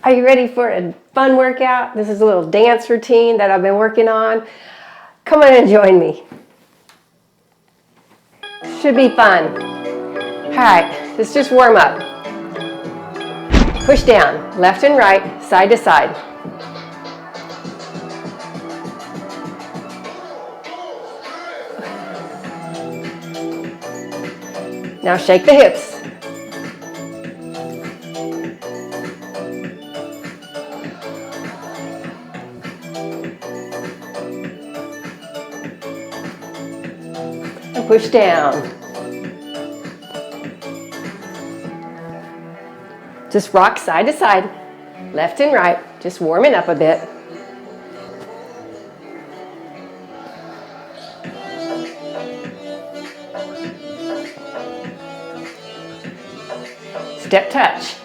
Are you ready for a fun workout? This is a little dance routine that I've been working on. Come on and join me. Should be fun. All right, let's just warm up. Push down, left and right, side to side. Now shake the hips. And push down. Just rock side to side, left and right, just warming up a bit. Step touch.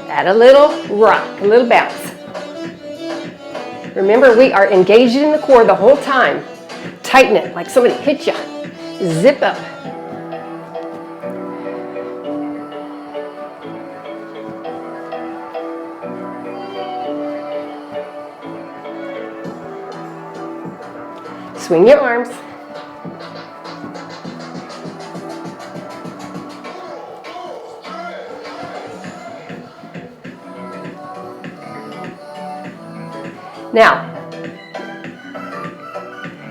Add a little rock, a little bounce. Remember, we are engaged in the core the whole time. Tighten it like somebody hit you. Zip up. Swing your arms. Now,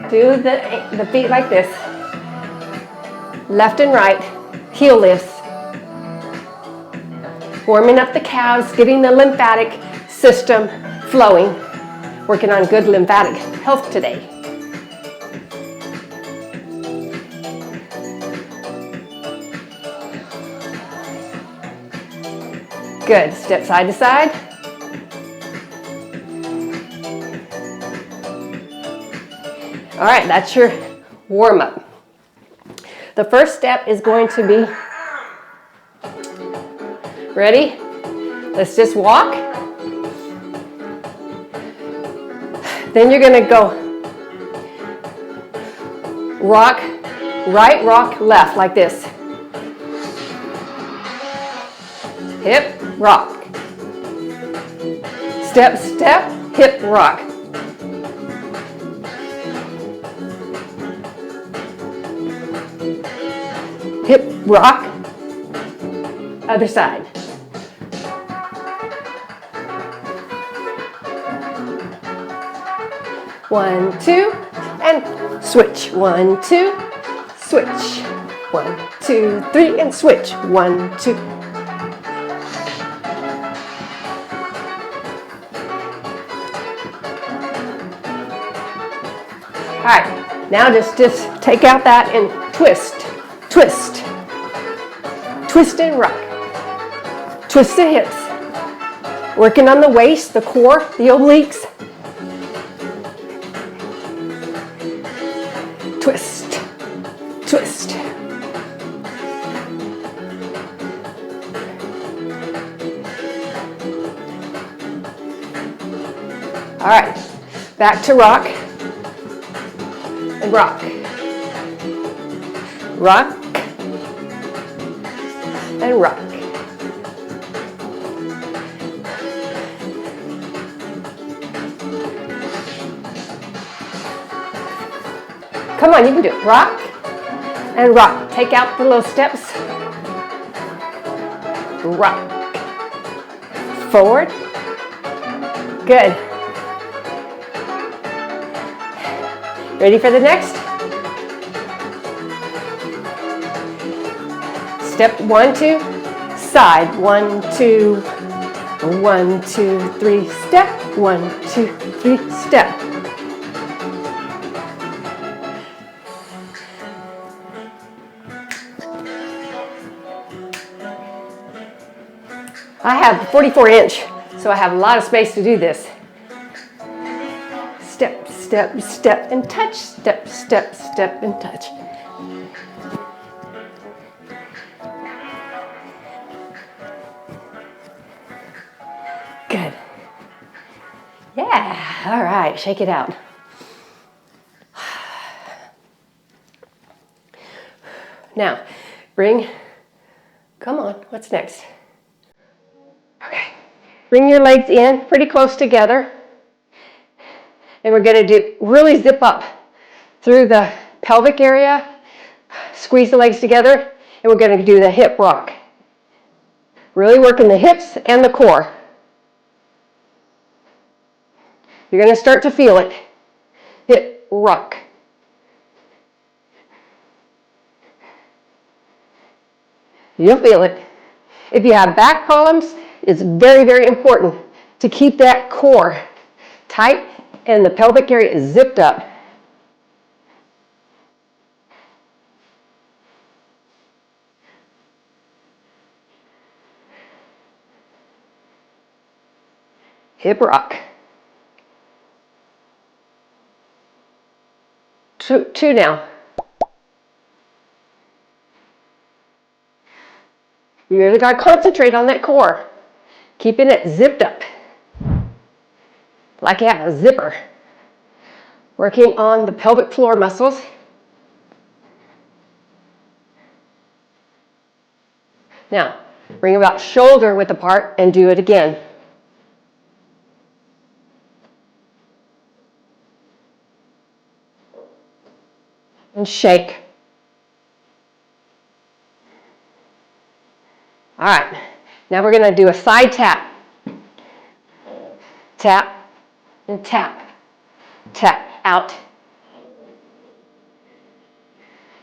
do the feet like this. Left and right, heel lifts. Warming up the calves, getting the lymphatic system flowing. Working on good lymphatic health today. Good. Step side to side. All right, that's your warm-up. The first step is going to be, ready? Let's just walk. Then you're going to go rock, right, rock, left, like this. Hip, rock. Step, step, hip, rock. Hip, rock. Other side. One, two, and switch. One, two, switch. 1, 2, 3, and switch. 1, 2. All right, now just take out that and twist, twist, twist and rock. Twist the hips. Working on the waist, the core, the obliques. Twist, twist. All right, back to rock. And rock, rock, and rock. Come on, you can do it. Rock and rock. Take out the little steps. Rock. Forward. Good. Ready for the next? Step 1, 2, side. 1, 2, 1, 2, 3, step. 1, 2, 3, step. I have 44-inch, so I have a lot of space to do this. Step, step, step, and touch. Step, step, step, and touch. Good. Yeah, all right, shake it out. Now, come on, what's next? bring your legs in pretty close together. And we're going to really zip up through the pelvic area, squeeze the legs together, and we're going to do the hip rock. Really working the hips and the core. You're going to start to feel it. Hip rock. You'll feel it. If you have back problems, it's very, very important to keep that core tight and the pelvic area is zipped up. Hip rock. Two now. You really got to concentrate on that core, keeping it zipped up, like you have a zipper. Working on the pelvic floor muscles. Now, bring about shoulder width apart and do it again. And shake. All right, now we're going to do a side tap. Tap and tap. Tap out.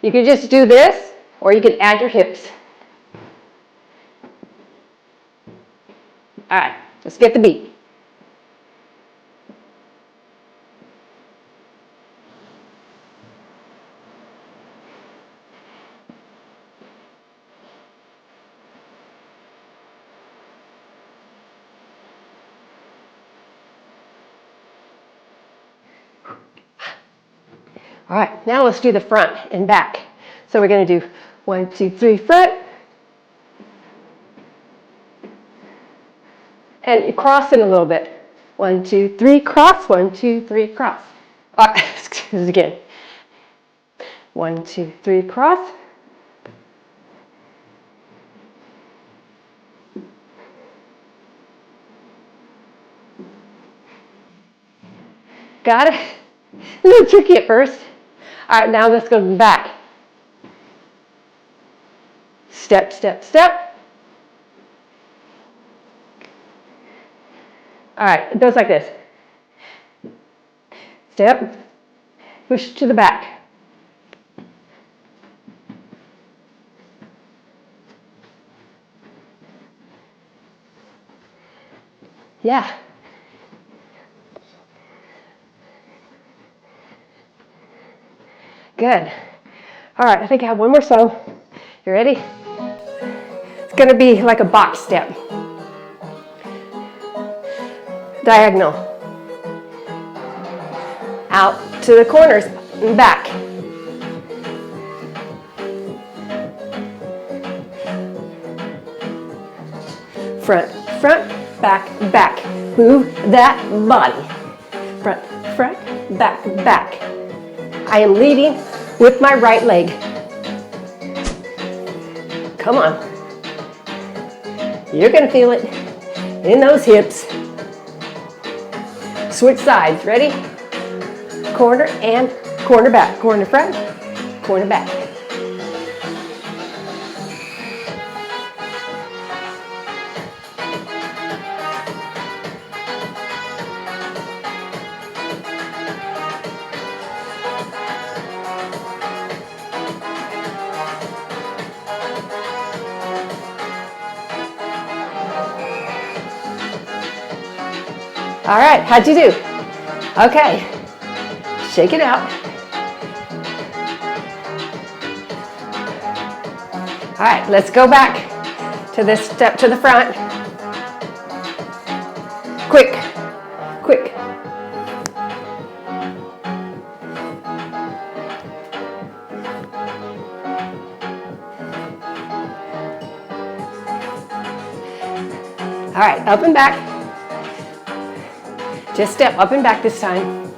You can just do this, or you can add your hips. All right, let's get the beat. All right, now let's do the front and back. So we're going to do 1, 2, 3 front. And you cross it a little bit. 1, 2, 3 cross, 1, 2, 3 cross. Excuse me again. 1, 2, 3 cross. Got it? A little tricky at first. All right, now let's go back. Step, step, step. All right, it goes like this. Step, push to the back. Yeah. Good. All right, I think I have one more song. You ready? It's going to be like a box step. Diagonal. Out to the corners and back. Front, front, back, back. Move that body. Front, front, back, back. I am leading with my right leg. Come on. You're going to feel it in those hips. Switch sides. Ready? Corner and corner back. Corner front, corner back. All right, how'd you do? Okay, shake it out. All right, let's go back to this step to the front. Quick, quick. All right, up and back. Just step up and back this time.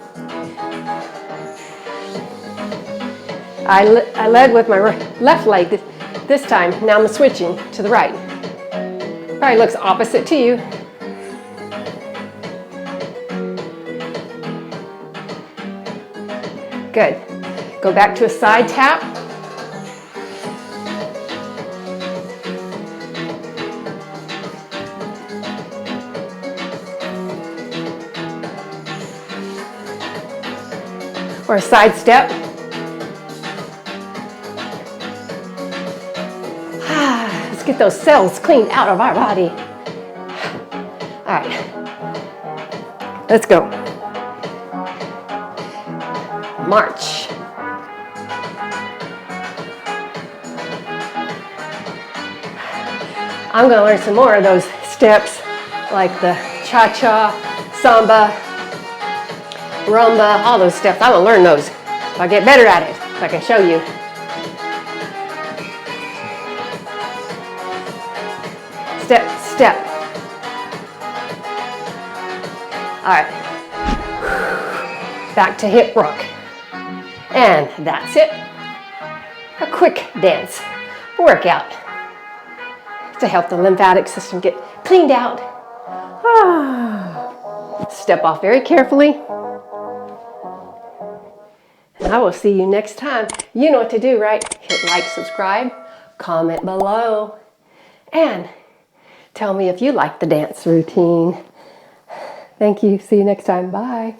I led with my left leg this time. Now I'm switching to the right. Probably looks opposite to you. Good. Go back to a side tap. Or a side step. Let's get those cells cleaned out of our body. All right, let's go. March. I'm going to learn some more of those steps, like the cha-cha, samba, rumba, all those steps. I'm going to learn those. If I get better at it, if I can show you. Step, step. All right. Back to hip rock. And that's it. A quick dance workout to help the lymphatic system get cleaned out. Step off very carefully. And I will see you next time. You know what to do, right? Hit like, subscribe, comment below, and tell me if you like the dance routine. Thank you. See you next time. Bye.